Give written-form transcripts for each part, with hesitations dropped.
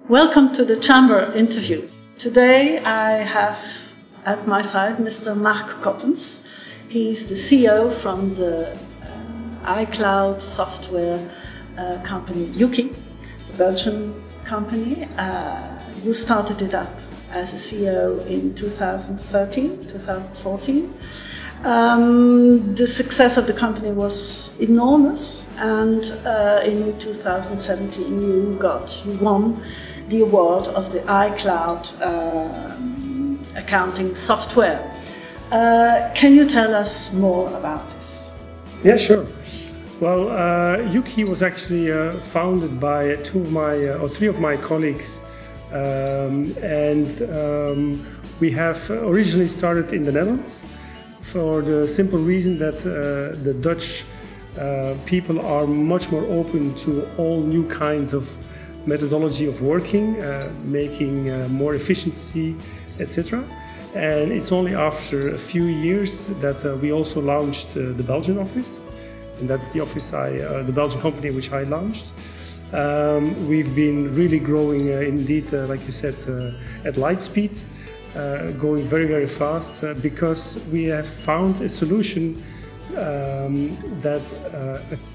Welcome to the Chamber interview. Today I have at my side Mr. Marc Coppens. He's the CEO from the iCloud software company Yuki, the Belgian company. You started it up as a CEO in 2014. The success of the company was enormous, and in 2017 you won the award of the iCloud accounting software. Can you tell us more about this? Yeah, sure. Well, Yuki was actually founded by three of my colleagues, we have originally started in the Netherlands for the simple reason that the Dutch people are much more open to all new kinds of methodology of working, making more efficiency, etc. And it's only after a few years that we also launched the Belgian office, and that's the office the Belgian company which I launched. We've been really growing indeed, like you said, at light speed, going very, very fast because we have found a solution that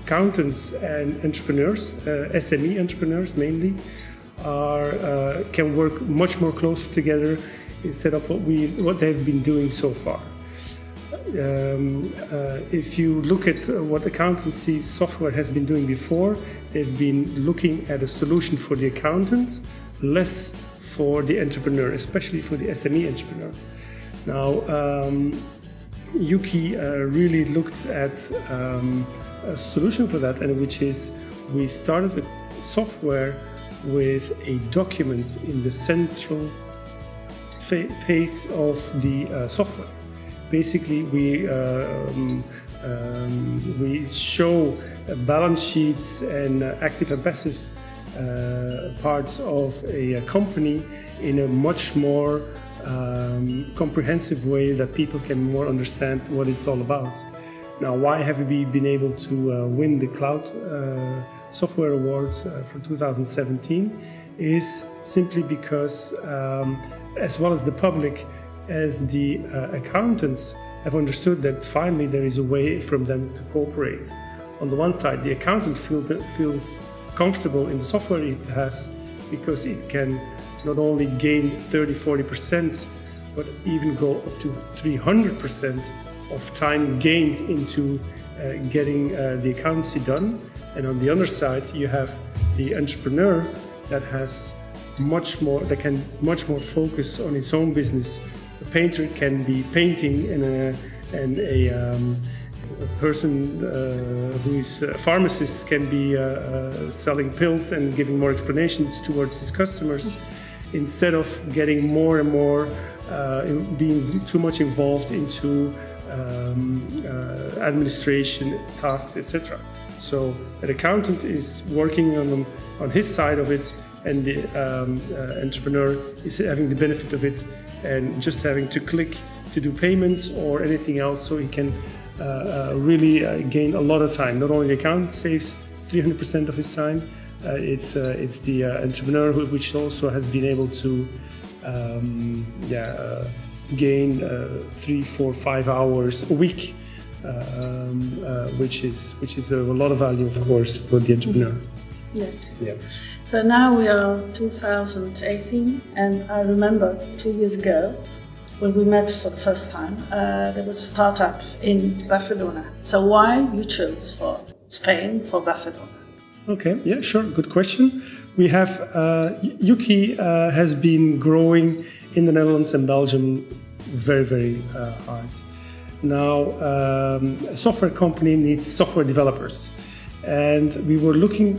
accountants and entrepreneurs, SME entrepreneurs mainly, can work much more closer together instead of what they've been doing so far. If you look at what accountancy software has been doing before, they've been looking at a solution for the accountant, less for the entrepreneur, especially for the SME entrepreneur. Now, Yuki really looked at a solution for that, and which is we started the software with a document in the central phase of the software. Basically, we show balance sheets and active and passive parts of a company in a much more comprehensive way that people can more understand what it's all about. Now, why have we been able to win the Cloud Software Awards for 2017 is simply because, as well as the public, as the accountants have understood that finally there is a way for them to cooperate. On the one side, the accountant feels comfortable in the software it has because it can not only gain 30–40%, but even go up to 300% of time gained into getting the accountancy done. And on the other side, you have the entrepreneur that has that can much more focus on his own business. A painter can be painting, and a person who is a pharmacist can be selling pills and giving more explanations towards his customers, instead of getting more and more being too much involved into administration tasks, etc. So an accountant is working on his side of it, and the entrepreneur is having the benefit of it and just having to click to do payments or anything else, so he can really gain a lot of time. Not only the accountant saves 300% of his time, it's the entrepreneur which also has been able to gain 3, 4, 5 hours a week, which is a lot of value, of course, for the entrepreneur. Yes. Yeah. So now we are 2018, and I remember 2 years ago when we met for the first time. There was a startup in Barcelona. So why you chose for Spain, for Barcelona? Okay, yeah, sure, good question. We have, Yuki has been growing in the Netherlands and Belgium very, very hard. Now, a software company needs software developers. And we were looking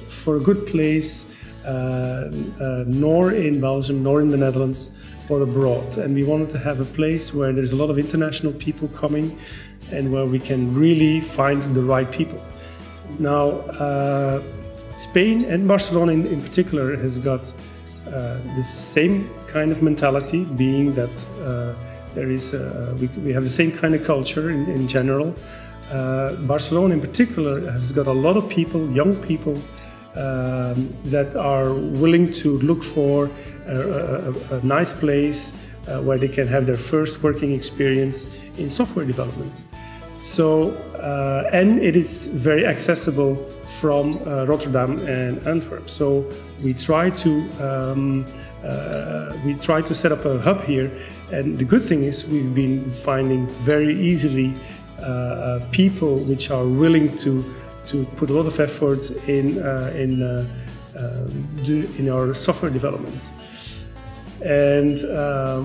for a good place, nor in Belgium, nor in the Netherlands, but abroad. And we wanted to have a place where there's a lot of international people coming and where we can really find the right people. Now, Spain and Barcelona in particular has got the same kind of mentality, being that we have the same kind of culture in general. Barcelona in particular has got a lot of people, young people, that are willing to look for a nice place where they can have their first working experience in software development. So, and it is very accessible from Rotterdam and Antwerp. So we try to set up a hub here, and the good thing is we've been finding very easily people which are willing to put a lot of effort in our software development. And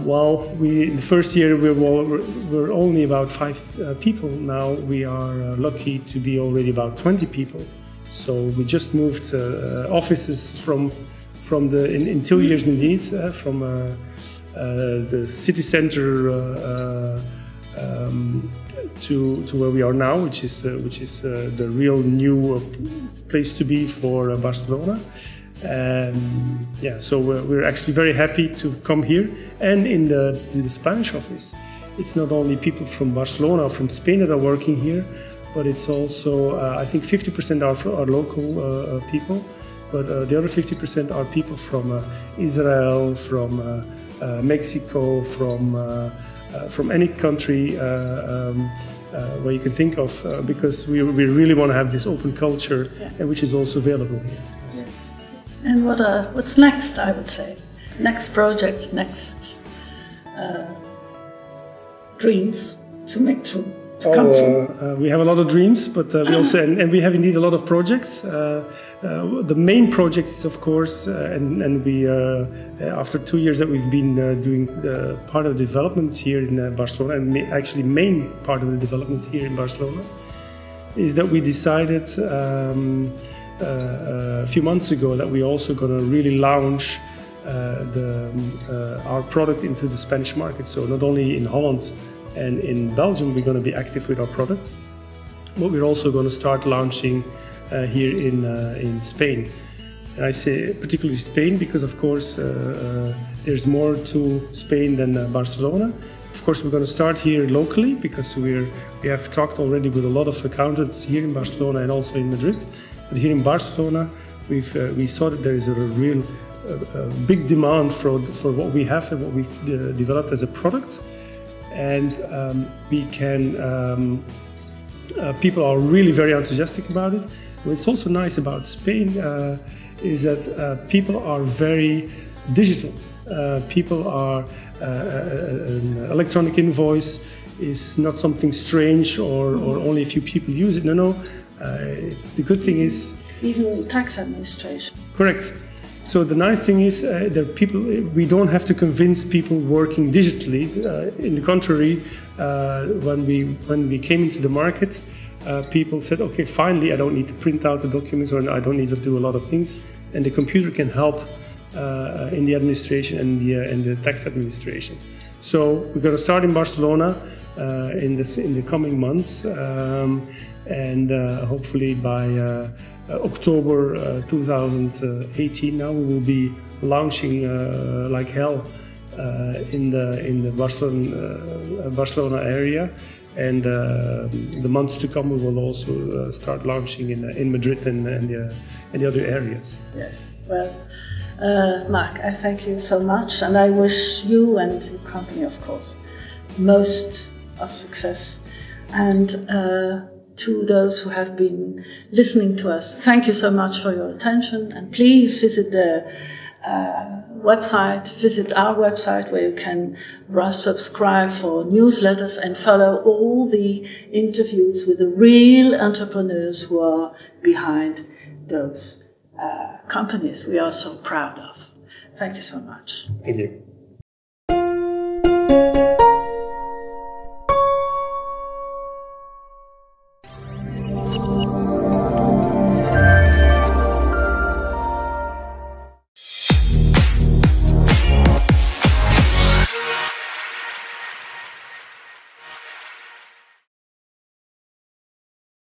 while in the first year we were only about 5 people, now we are lucky to be already about 20 people. So we just moved offices from in 2 years indeed, from the city center to where we are now, which is the real new place to be for Barcelona. And yeah, so we're actually very happy to come here. And in the Spanish office, it's not only people from Barcelona or from Spain that are working here, but it's also I think 50% are local people, but the other 50% are people from Israel, from Mexico, from any country where you can think of, because we really want to have this open culture, and which is also available here. Yes. And what's next, I would say? Next projects, next dreams to make true, to come true? We have a lot of dreams, but we also, and we have indeed a lot of projects. The main project is, of course, and we, after 2 years that we've been doing part of the development here in Barcelona, and actually main part of the development here in Barcelona, is that we decided a few months ago that we're also going to really launch our product into the Spanish market. So not only in Holland and in Belgium we're going to be active with our product, but we're also going to start launching here in Spain. And I say particularly Spain because, of course, there's more to Spain than Barcelona. Of course, we're going to start here locally because we have talked already with a lot of accountants here in Barcelona and also in Madrid. But here in Barcelona, we saw that there is a real big demand for what we have and what we've developed as a product, and we can. People are really very enthusiastic about it. What's also nice about Spain is that people are very digital. People are an electronic invoice is not something strange or only a few people use it. No. It's the good thing is even tax administration. Correct. So the nice thing is that people, we don't have to convince people working digitally. In the contrary, when we came into the market, people said, okay, finally I don't need to print out the documents, or I don't need to do a lot of things, and the computer can help in the administration and the tax administration. So we're going to start in Barcelona in the coming months, and hopefully by October 2018 now we will be launching like hell in the Barcelona area, and the months to come we will also start launching in Madrid and the other areas. Yes, well, Marc, I thank you so much, and I wish you and your company, of course, most of success. And to those who have been listening to us, thank you so much for your attention, and please visit the visit our website where you can subscribe for newsletters and follow all the interviews with the real entrepreneurs who are behind those companies we are so proud of. Thank you so much. Thank you.